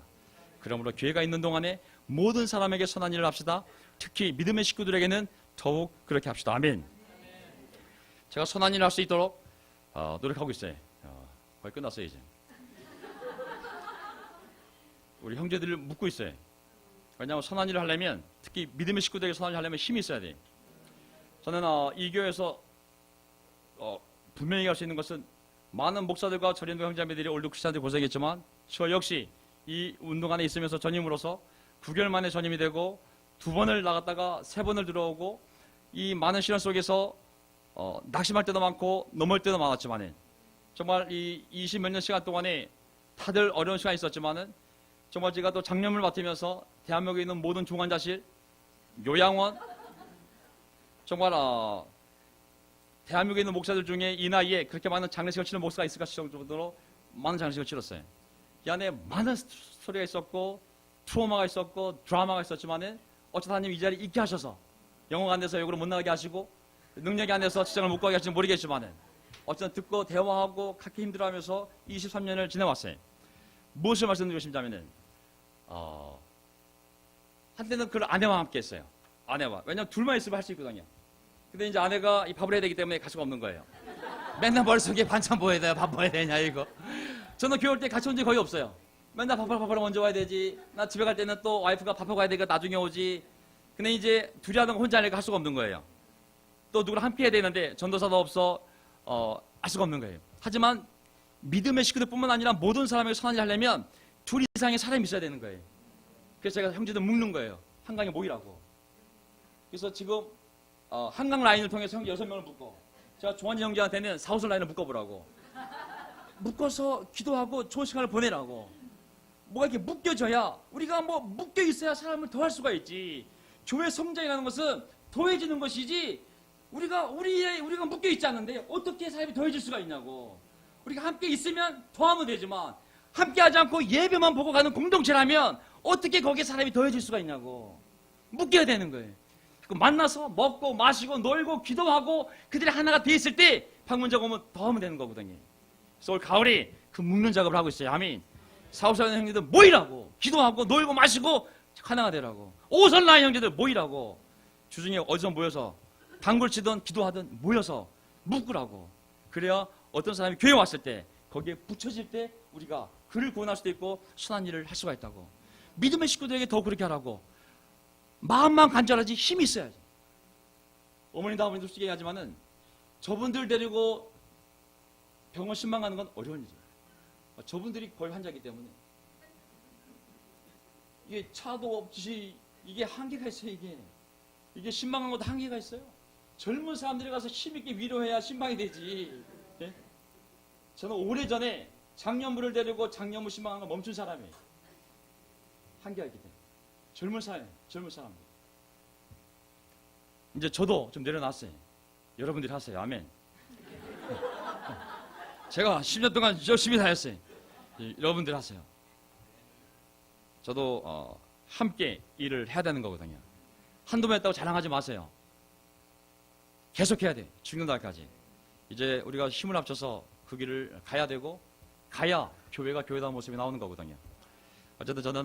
Speaker 1: 그러므로 기회가 있는 동안에 모든 사람에게 선한 일을 합시다. 특히 믿음의 식구들에게는 더욱 그렇게 합시다. 아멘. 제가 선한 일을 할 수 있도록 노력하고 있어요. 거의 끝났어요 이제. 우리 형제들을 묻고 있어요. 왜냐하면 선한 일을 하려면, 특히 믿음의 식구들에게 선한 일을 하려면 힘이 있어야 돼요. 저는 이 교회에서 분명히 할 수 있는 것은 많은 목사들과 전인도 형제자매들이 올드 크리스찬들이 고생했지만 저 역시 이 운동 안에 있으면서 전임으로서 9개월 만에 전임이 되고 2번을 나갔다가 3번을 들어오고 이 많은 시련 속에서 낙심할 때도 많고 넘을 때도 많았지만 정말 이 20몇 년 시간 동안에 다들 어려운 시간이 있었지만은 정말 제가 또 장년을 맡으면서 대한민국에 있는 모든 중환자실, 요양원, 정말 대한민국에 있는 목사들 중에 이 나이에 그렇게 많은 장례식을 치는 목사가 있을까 싶을 정도로 많은 장례식을 치렀어요. 이 안에 많은 스토리가 있었고 트라우마가 있었고 드라마가 있었지만은 어쩌다 하나님 이 자리에 있게 하셔서 영어가 안 돼서 여기로 못 나가게 하시고 능력이 안 돼서 직장을 못 가게 할지 모르겠지만은 어쨌든 듣고 대화하고 그렇게 힘들어하면서 23년을 지내왔어요. 무엇을 말씀드리고 싶냐면은 한때는 그 아내와 함께 했어요. 아내와. 왜냐면 둘만 있으면 할 수 있거든요. 근데 이제 아내가 이 밥을 해야 되기 때문에 갈 수가 없는 거예요. 맨날 머릿속에 반찬 뭐 해야 돼요? 밥 뭐 해야 되냐 이거. 저는 교회 올 때 같이 온 적이 거의 없어요.
Speaker 2: 맨날 밥하러 먼저 와야 되지. 나 집에 갈 때는 또 와이프가 밥하고 가야 되니까 나중에 오지. 근데 이제 둘이 하는 거 혼자 하니까 할 수가 없는 거예요. 또 누구랑 함께 해야 되는데 전도사도 없어. 할 수가 없는 거예요. 하지만 믿음의 식구들뿐만 아니라 모든 사람에게 선한 일 하려면 둘 이상의 사람이 있어야 되는 거예요. 그래서 제가 형제들 묶는 거예요. 한강에 모이라고. 그래서 지금 한강 라인을 통해서 형제 6명을 묶어. 제가 조한지 형제한테는 4호선 라인을 묶어보라고. 묶어서 기도하고 좋은 시간을 보내라고. 뭐가 이렇게 묶여져야, 우리가 뭐 묶여 있어야 사람을 더할 수가 있지. 교회 성장이라는 것은 더해지는 것이지, 우리가 묶여 있지 않는데 어떻게 사람이 더해질 수가 있냐고. 우리가 함께 있으면 더하면 되지만 함께 하지 않고 예배만 보고 가는 공동체라면 어떻게 거기에 사람이 더해질 수가 있냐고. 묶여야 되는 거예요. 만나서 먹고 마시고 놀고 기도하고 그들이 하나가 돼 있을 때 방문자가 오면 더 하면 되는 거거든요. 그래서 올 가을에 그 묶는 작업을 하고 있어요. 아멘. 사업사는 형제들 모이라고. 기도하고 놀고 마시고 하나가 되라고. 오선 라인 형제들 모이라고. 주중에 어디서 모여서 당구를 치든 기도하든 모여서 묶으라고. 그래야 어떤 사람이 교회 왔을 때 거기에 붙여질 때 우리가 그를 구원할 수도 있고 선한 일을 할 수가 있다고. 믿음의 식구들에게 더 그렇게 하라고. 마음만 간절하지 힘이 있어야지. 어머니도 아버님도 솔직히 하지만은 저분들 데리고 병원 신방 가는 건 어려운 일이에요. 저분들이 거의 환자이기 때문에 이게 차도 없이 이게 한계가 있어요. 이게 신방 가는 것도 한계가 있어요. 젊은 사람들이 가서 힘있게 위로해야 신방이 되지. 예? 저는 오래전에 장년부를 데리고 장년부 신방하는 걸 멈춘 사람이에요. 한계가 있기 때문에. 젊은 사람들. 이제 저도 좀 내려놨어요. 여러분들이 하세요. 아멘. 제가 10년 동안 열심히 다녔어요. 여러분들 하세요. 저도 함께 일을 해야 되는 거거든요. 한두 번 했다고 자랑하지 마세요. 계속해야 돼. 죽는 날까지. 이제 우리가 힘을 합쳐서 그 길을 가야 되고, 가야 교회가 교회다운 모습이 나오는 거거든요. 어쨌든 저는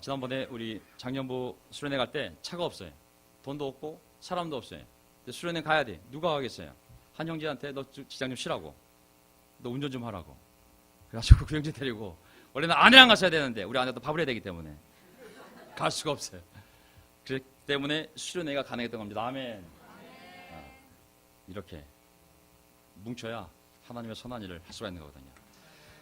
Speaker 2: 지난번에 우리 작년부 수련회 갈 때 차가 없어요. 돈도 없고 사람도 없어요. 근데 수련회 가야 돼. 누가 가겠어요? 한 형제한테 너 직장 좀 쉬라고. 너 운전 좀 하라고. 그래가지고 그 형제 데리고, 원래는 아내랑 갔어야 되는데 우리 아내도 밥을 해야 되기 때문에 갈 수가 없어요. 그렇기 때문에 수련회가 가능했던 겁니다. 아멘. 이렇게 뭉쳐야 하나님의 선한 일을 할 수가 있는 거거든요.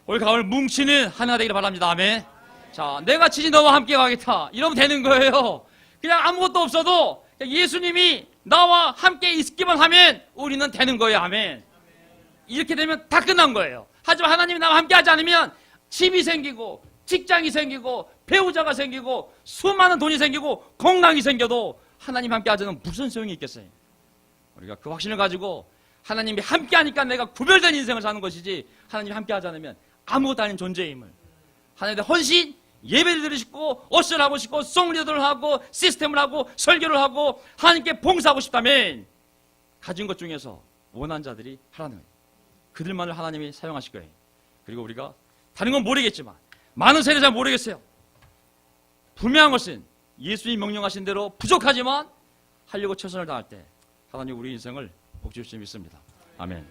Speaker 2: 올 가을 뭉치는 하나가 되기를 바랍니다. 아멘. 자, 내가 친히 너와 함께 가겠다. 이러면 되는 거예요. 그냥 아무것도 없어도 예수님이 나와 함께 있기만 하면 우리는 되는 거예요. 아멘. 이렇게 되면 다 끝난 거예요. 하지만 하나님이 나와 함께 하지 않으면 집이 생기고 직장이 생기고 배우자가 생기고 수많은 돈이 생기고 건강이 생겨도 하나님 함께 하자는 무슨 소용이 있겠어요. 우리가 그 확신을 가지고 하나님이 함께 하니까 내가 구별된 인생을 사는 것이지, 하나님이 함께 하지 않으면 아무것도 아닌 존재임을, 하나님의 헌신, 예배를 드리시고 어시를 하고 싶고 송리더를 하고 시스템을 하고 설교를 하고 하나님께 봉사하고 싶다면 가진 것 중에서 원한 자들이 하라는 거예요. 그들만을 하나님이 사용하실 거예요. 그리고 우리가 다른 건 모르겠지만, 많은 세례 잘 모르겠어요. 분명한 것은 예수님 명령하신 대로 부족하지만 하려고 최선을 다할 때 하나님 우리 인생을 복주실 줄 믿습니다. 아멘.